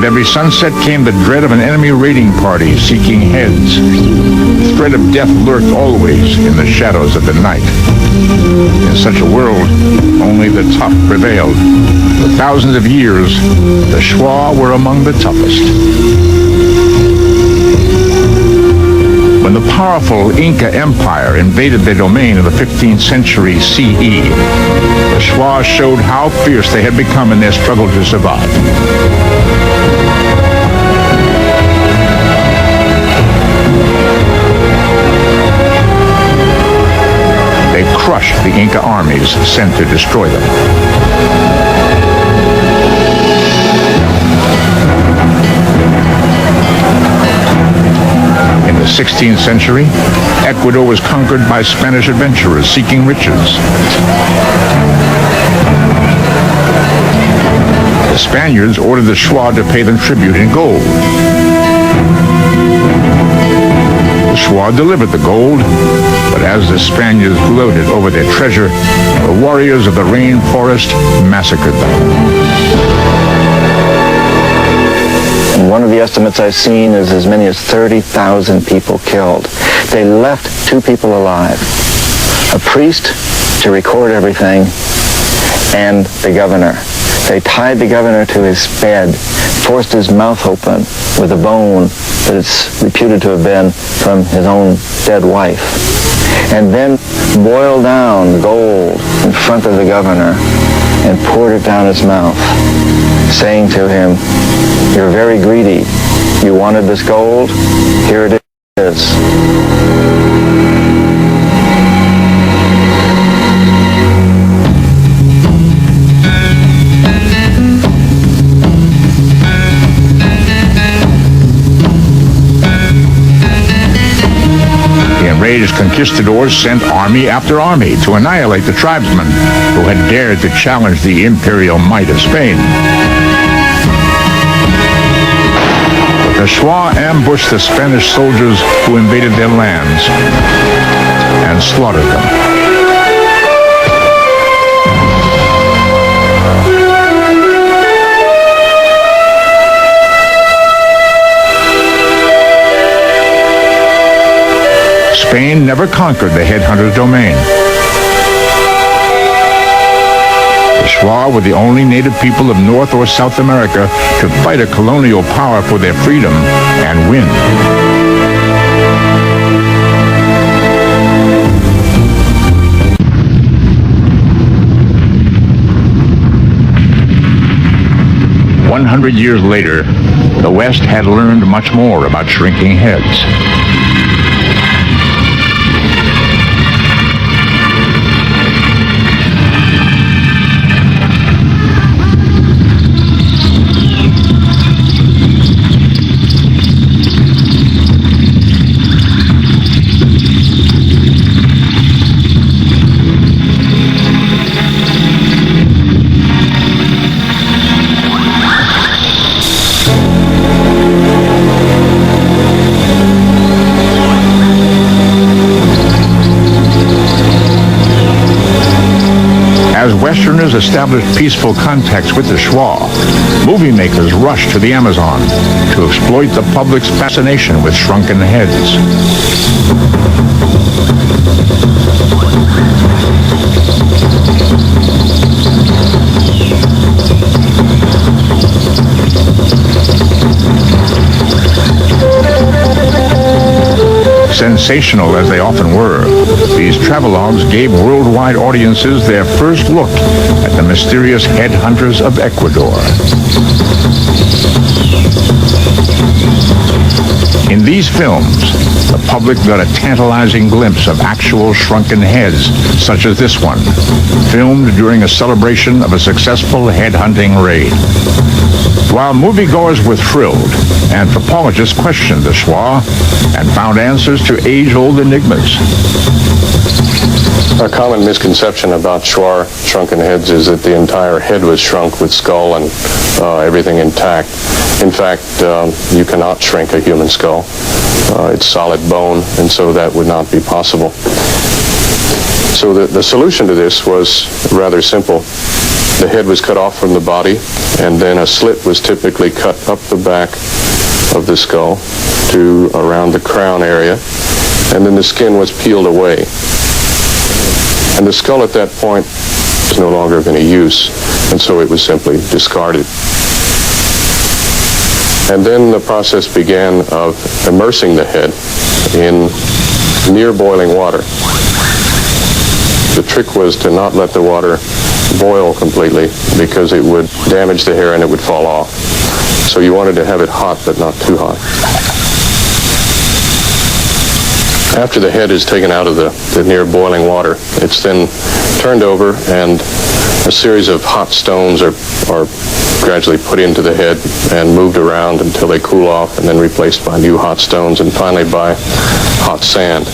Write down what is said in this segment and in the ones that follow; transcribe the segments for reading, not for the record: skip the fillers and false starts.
With every sunset came the dread of an enemy raiding party seeking heads. The threat of death lurked always in the shadows of the night. In such a world, only the tough prevailed. For thousands of years, the Shuar were among the toughest. When the powerful Inca Empire invaded their domain in the 15th century CE, the Shuar showed how fierce they had become in their struggle to survive. They crushed the Inca armies sent to destroy them. In the 16th century, Ecuador was conquered by Spanish adventurers seeking riches. The Spaniards ordered the Shuar to pay them tribute in gold. The Shuar delivered the gold, but as the Spaniards gloated over their treasure, the warriors of the rainforest massacred them. And one of the estimates I've seen is as many as 30,000 people killed. They left 2 people alive. A priest to record everything, and the governor. They tied the governor to his bed, forced his mouth open with a bone that it's reputed to have been from his own dead wife, and then boiled down gold in front of the governor and poured it down his mouth, saying to him, "You're very greedy. You wanted this gold? Here it is." Enraged conquistadors sent army after army to annihilate the tribesmen who had dared to challenge the imperial might of Spain. But the Shuar ambushed the Spanish soldiers who invaded their lands and slaughtered them. Spain never conquered the headhunters' domain. The Shuar were the only native people of North or South America to fight a colonial power for their freedom and win. "100 years later, the West had learned much more about shrinking heads. As Westerners established peaceful contacts with the Shuar, movie makers rushed to the Amazon to exploit the public's fascination with shrunken heads. Sensational as they often were, these travelogues gave worldwide audiences their first look at the mysterious headhunters of Ecuador. In these films, the public got a tantalizing glimpse of actual shrunken heads, such as this one, filmed during a celebration of a successful headhunting raid. While moviegoers were thrilled, anthropologists questioned the Shuar and found answers to age-old enigmas. A common misconception about Shuar shrunken heads is that the entire head was shrunk with skull and everything intact. In fact, you cannot shrink a human skull. It's solid bone, and so that would not be possible. So the solution to this was rather simple. The head was cut off from the body, and then a slit was typically cut up the back of the skull to around the crown area, and then the skin was peeled away. And the skull at that point was no longer of any use, and so it was simply discarded. And then the process began of immersing the head in near boiling water. The trick was to not let the water boil completely because it would damage the hair and it would fall off. So you wanted to have it hot but not too hot. After the head is taken out of the near boiling water, it's then turned over and a series of hot stones are gradually put into the head and moved around until they cool off and then replaced by new hot stones and finally by hot sand.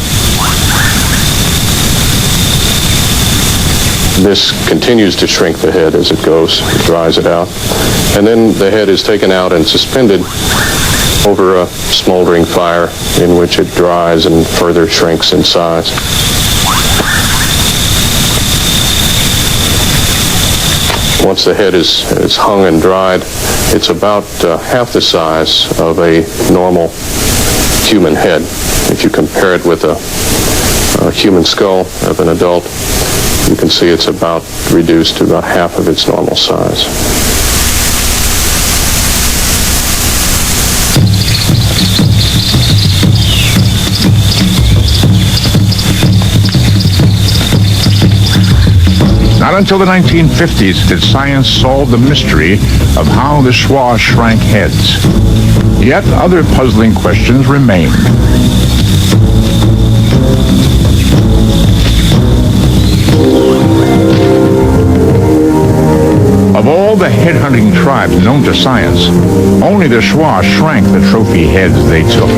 This continues to shrink the head as it goes, it dries it out. And then the head is taken out and suspended over a smoldering fire in which it dries and further shrinks in size. Once the head is hung and dried, it's about half the size of a normal human head. If you compare it with a human skull of an adult, you can see it's about reduced to about half of its normal size. Not until the 1950s did science solve the mystery of how the Shuar shrank heads. Yet other puzzling questions remain. Of all the head-hunting tribes known to science, only the Shuar shrank the trophy heads they took.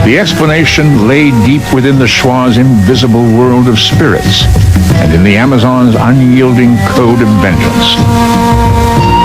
The explanation lay deep within the Shuar's invisible world of spirits and in the Amazon's unyielding code of vengeance.